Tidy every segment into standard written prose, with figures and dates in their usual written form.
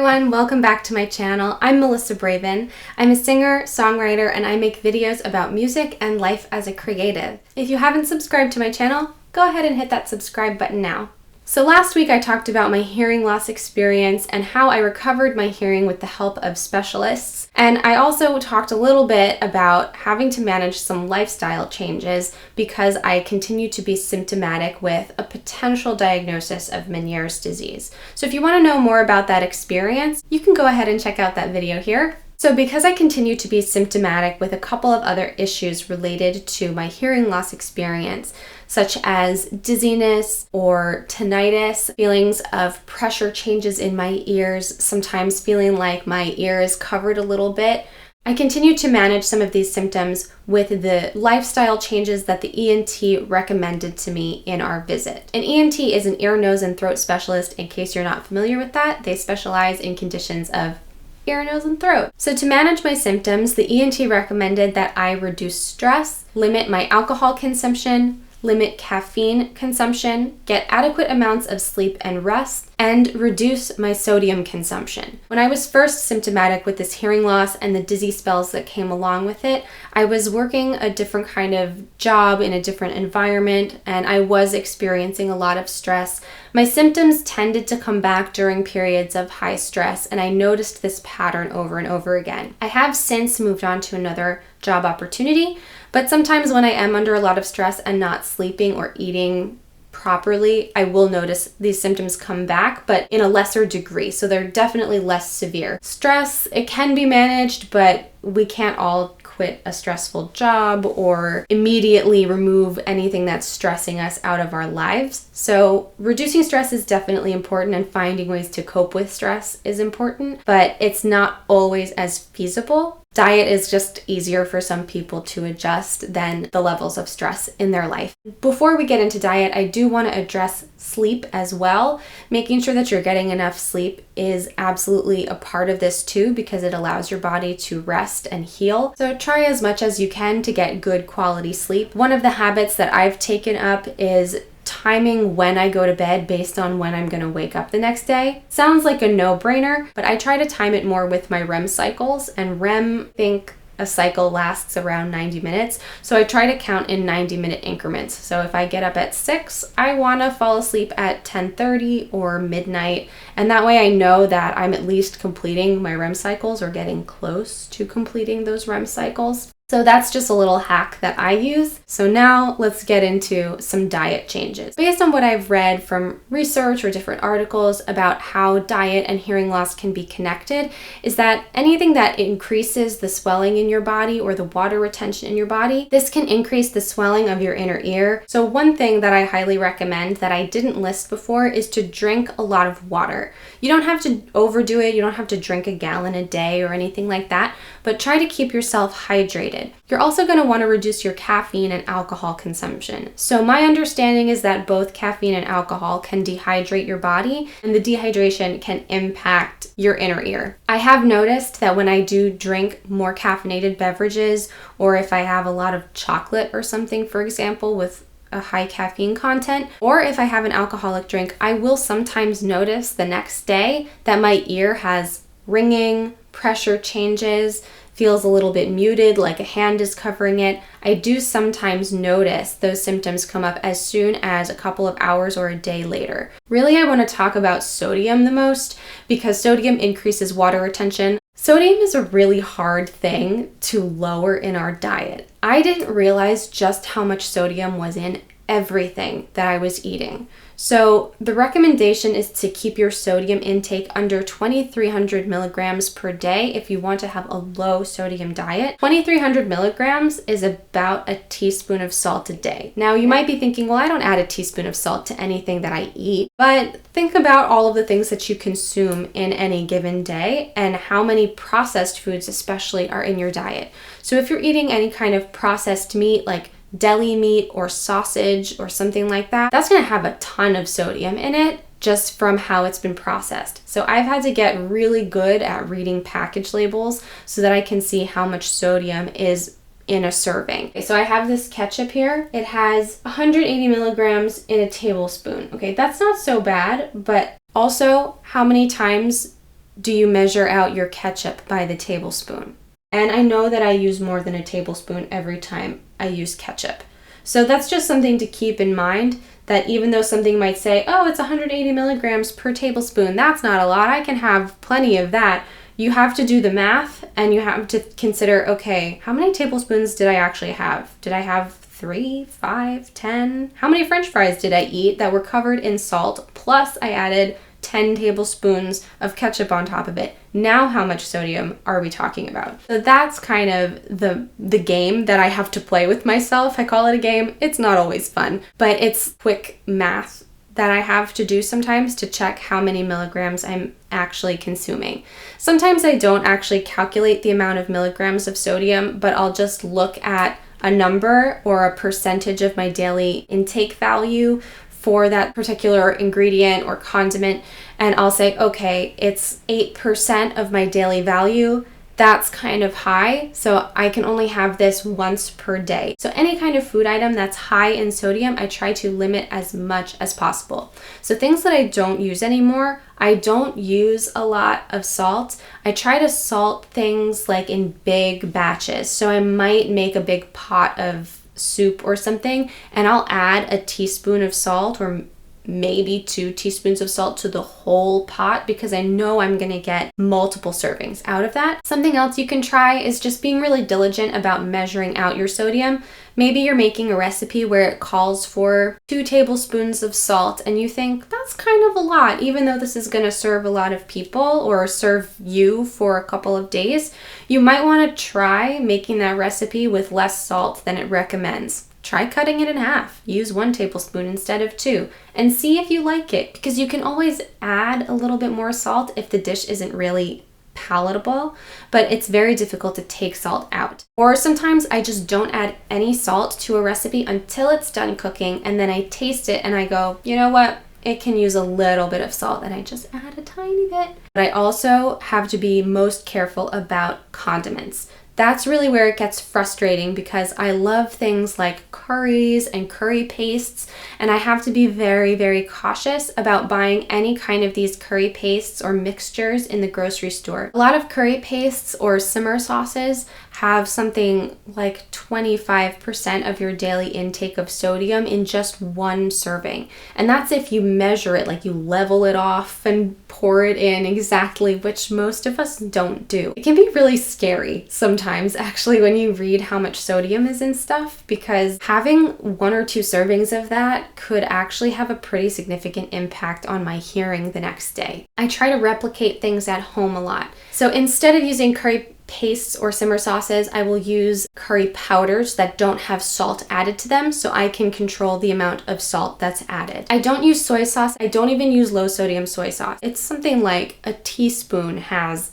everyone, welcome back to my channel. I'm Melissa Braven. I'm a singer, songwriter, and I make videos about music and life as a creative. If you haven't subscribed to my channel, go ahead and hit that subscribe button now. So last week I talked about my hearing loss experience and how I recovered my hearing with the help of specialists. And I also talked a little bit about having to manage some lifestyle changes because I continue to be symptomatic with a potential diagnosis of Meniere's disease. So if you want to know more about that experience, you can go ahead and check out that video here. So because I continue to be symptomatic with a couple of other issues related to my hearing loss experience, such as dizziness or tinnitus, feelings of pressure changes in my ears, sometimes feeling like my ear is covered a little bit, I continue to manage some of these symptoms with the lifestyle changes that the ENT recommended to me in our visit. An ENT is an ear, nose, and throat specialist. In case you're not familiar with that, they specialize in conditions of ear, nose, and throat. So to manage my symptoms, the ENT recommended that I reduce stress, limit my alcohol consumption, limit caffeine consumption, get adequate amounts of sleep and rest, and reduce my sodium consumption. When I was first symptomatic with this hearing loss and the dizzy spells that came along with it, I was working a different kind of job in a different environment, and I was experiencing a lot of stress. My symptoms tended to come back during periods of high stress, and I noticed this pattern over and over again. I have since moved on to another job opportunity, but sometimes when I am under a lot of stress and not sleeping or eating properly, I will notice these symptoms come back, but in a lesser degree. So they're definitely less severe. Stress, it can be managed, but we can't all quit a stressful job or immediately remove anything that's stressing us out of our lives. So reducing stress is definitely important, and finding ways to cope with stress is important, but it's not always as feasible. Diet is just easier for some people to adjust than the levels of stress in their life. Before we get into diet, I do want to address sleep as well. Making sure that you're getting enough sleep is absolutely a part of this too, because it allows your body to rest and heal. So try as much as you can to get good quality sleep. One of the habits that I've taken up is timing when I go to bed based on when I'm going to wake up the next day. Sounds like a no-brainer, but I try to time it more with my REM cycles, and REM, I think a cycle lasts around 90 minutes. So I try to count in 90-minute increments. So if I get up at 6, I want to fall asleep at 10:30 or midnight. And that way I know that I'm at least completing my REM cycles or getting close to completing those REM cycles. So that's just a little hack that I use. So now let's get into some diet changes. Based on what I've read from research or different articles about how diet and hearing loss can be connected, is that anything that increases the swelling in your body or the water retention in your body, this can increase the swelling of your inner ear. So one thing that I highly recommend that I didn't list before is to drink a lot of water. You don't have to overdo it. You don't have to drink a gallon a day or anything like that, but try to keep yourself hydrated. You're also going to want to reduce your caffeine and alcohol consumption. So my understanding is that both caffeine and alcohol can dehydrate your body, and the dehydration can impact your inner ear. I have noticed that when I do drink more caffeinated beverages, or if I have a lot of chocolate or something, for example, with a high caffeine content, or if I have an alcoholic drink, I will sometimes notice the next day that my ear has ringing, pressure changes, feels a little bit muted, like a hand is covering it. I do sometimes notice those symptoms come up as soon as a couple of hours or a day later. Really, I want to talk about sodium the most because sodium increases water retention. Sodium is a really hard thing to lower in our diet. I didn't realize just how much sodium was in everything that I was eating. So the recommendation is to keep your sodium intake under 2,300 milligrams per day if you want to have a low sodium diet. 2,300 milligrams is about a teaspoon of salt a day. Now you might be thinking, well, I don't add a teaspoon of salt to anything that I eat, but think about all of the things that you consume in any given day and how many processed foods especially are in your diet. So if you're eating any kind of processed meat like deli meat or sausage or something like that, that's going to have a ton of sodium in it just from how it's been processed. So I've had to get really good at reading package labels so that I can see how much sodium is in a serving. Okay, so I have this ketchup here. It has 180 milligrams in a tablespoon. Okay, that's not so bad, but also how many times do you measure out your ketchup by the tablespoon? And I know that I use more than a tablespoon every time I use ketchup. So that's just something to keep in mind, that even though something might say, oh, it's 180 milligrams per tablespoon, that's not a lot, I can have plenty of that. You have to do the math and you have to consider, okay, how many tablespoons did I actually have? Did I have 3, 5, 10? How many French fries did I eat that were covered in salt? Plus I added 10 tablespoons of ketchup on top of it. Now how much sodium are we talking about? So that's kind of the game that I have to play with myself. I call it a game. It's not always fun, but it's quick math that I have to do sometimes to check how many milligrams I'm actually consuming. Sometimes I don't actually calculate the amount of milligrams of sodium, but I'll just look at a number or a percentage of my daily intake value for that particular ingredient or condiment, and I'll say, okay, it's 8% of my daily value. That's kind of high, so I can only have this once per day. So any kind of food item that's high in sodium, I try to limit as much as possible. So things that I don't use anymore, I don't use a lot of salt. I try to salt things like in big batches. So I might make a big pot of soup or something, and I'll add a teaspoon of salt or maybe 2 teaspoons of salt to the whole pot because I know I'm going to get multiple servings out of that. Something else you can try is just being really diligent about measuring out your sodium. Maybe you're making a recipe where it calls for 2 tablespoons of salt and you think that's kind of a lot, even though this is going to serve a lot of people or serve you for a couple of days. You might want to try making that recipe with less salt than it recommends. Try cutting it in half. Use 1 tablespoon instead of 2 and see if you like it, because you can always add a little bit more salt if the dish isn't really palatable, but it's very difficult to take salt out. Or sometimes I just don't add any salt to a recipe until it's done cooking, and then I taste it and I go, you know what? It can use a little bit of salt, and I just add a tiny bit. But I also have to be most careful about condiments. That's really where it gets frustrating because I love things like curries and curry pastes, and I have to be very, very cautious about buying any kind of these curry pastes or mixtures in the grocery store. A lot of curry pastes or simmer sauces have something like 25% of your daily intake of sodium in just 1 serving. And that's if you measure it, like you level it off and pour it in exactly, which most of us don't do. It can be really scary sometimes actually when you read how much sodium is in stuff, because having 1 or 2 servings of that could actually have a pretty significant impact on my hearing the next day. I try to replicate things at home a lot. So instead of using curry pastes or simmer sauces, I will use curry powders that don't have salt added to them, so I can control the amount of salt that's added. I don't use soy sauce. I don't even use low sodium soy sauce. It's something like a teaspoon has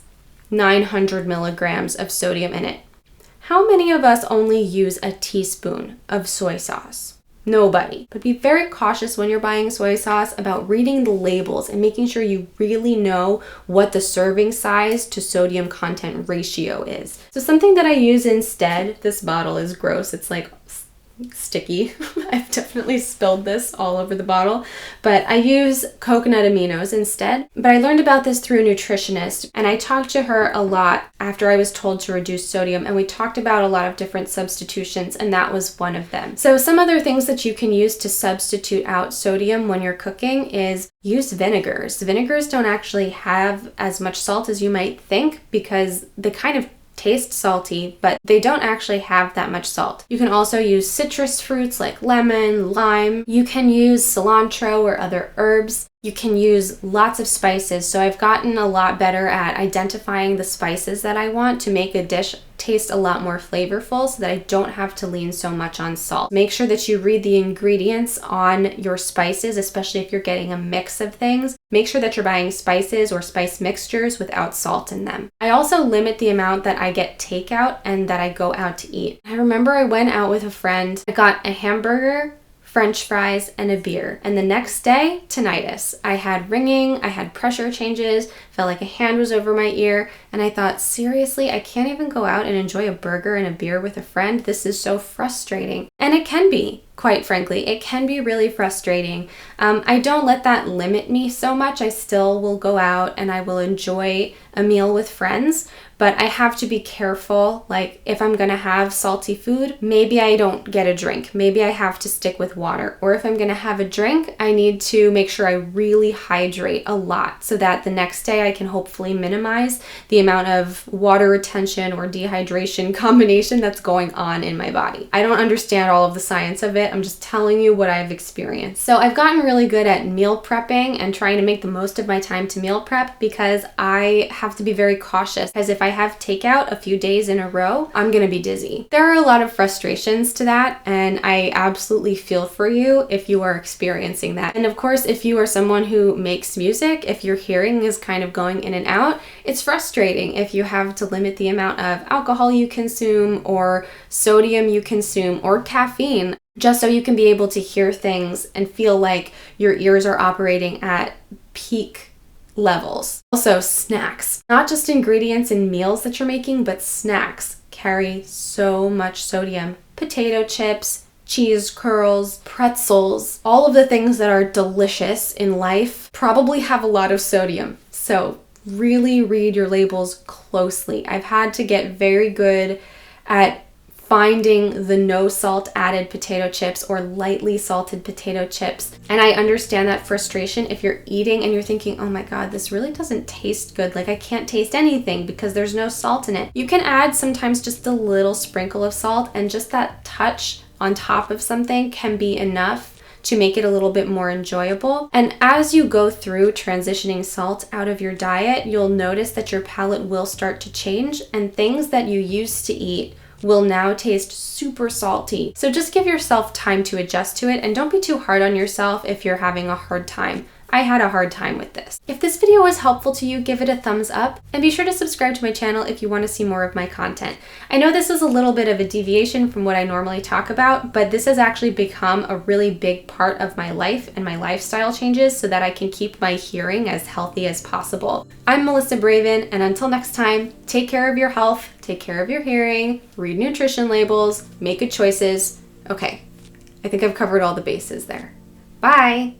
900 milligrams of sodium in it. How many of us only use a teaspoon of soy sauce? Nobody. But be very cautious when you're buying soy sauce about reading the labels and making sure you really know what the serving size to sodium content ratio is. So something that I use instead, this bottle is gross. It's like sticky. I've definitely spilled this all over the bottle, but I use coconut aminos instead. But I learned about this through a nutritionist, and I talked to her a lot after I was told to reduce sodium, and we talked about a lot of different substitutions, and that was one of them. So some other things that you can use to substitute out sodium when you're cooking is use vinegars. Vinegars don't actually have as much salt as you might think because they kind of taste salty, but they don't actually have that much salt. You can also use citrus fruits like lemon, lime. You can use cilantro or other herbs. You can use lots of spices. So I've gotten a lot better at identifying the spices that I want to make a dish taste a lot more flavorful so that I don't have to lean so much on salt. Make sure that you read the ingredients on your spices, especially if you're getting a mix of things. Make sure that you're buying spices or spice mixtures without salt in them. I also limit the amount that I get takeout and that I go out to eat. I remember I went out with a friend. I got a hamburger, French fries, and a beer. And the next day, tinnitus. I had ringing, I had pressure changes, felt like a hand was over my ear, and I thought, seriously, I can't even go out and enjoy a burger and a beer with a friend? This is so frustrating. And it can be. quite frankly. It can be really frustrating. I don't let that limit me so much. I still will go out and I will enjoy a meal with friends, but I have to be careful. Like if I'm gonna have salty food, maybe I don't get a drink. Maybe I have to stick with water. Or if I'm gonna have a drink, I need to make sure I really hydrate a lot so that the next day I can hopefully minimize the amount of water retention or dehydration combination that's going on in my body. I don't understand all of the science of it. I'm just telling you what I've experienced. So I've gotten really good at meal prepping and trying to make the most of my time to meal prep because I have to be very cautious, as if I have takeout a few days in a row, I'm gonna be dizzy. There are a lot of frustrations to that, and I absolutely feel for you if you are experiencing that. And of course, if you are someone who makes music, if your hearing is kind of going in and out, it's frustrating if you have to limit the amount of alcohol you consume or sodium you consume or caffeine, just so you can be able to hear things and feel like your ears are operating at peak levels. Also, snacks. Not just ingredients in meals that you're making, but snacks carry so much sodium. Potato chips, cheese curls, pretzels, all of the things that are delicious in life probably have a lot of sodium. So really read your labels closely. I've had to get very good at finding the no salt added potato chips or lightly salted potato chips. And I understand that frustration if you're eating and you're thinking, oh my God, this really doesn't taste good. Like I can't taste anything because there's no salt in it. You can add sometimes just a little sprinkle of salt, and just that touch on top of something can be enough to make it a little bit more enjoyable. And as you go through transitioning salt out of your diet, you'll notice that your palate will start to change, and things that you used to eat will now taste super salty. So just give yourself time to adjust to it, and don't be too hard on yourself if you're having a hard time. I had a hard time with this. If this video was helpful to you, give it a thumbs up, and be sure to subscribe to my channel if you want to see more of my content. I know this is a little bit of a deviation from what I normally talk about, but this has actually become a really big part of my life and my lifestyle changes so that I can keep my hearing as healthy as possible. I'm Melissa Braven, and until next time, take care of your health, take care of your hearing, read nutrition labels, make good choices. Okay, I think I've covered all the bases there. Bye!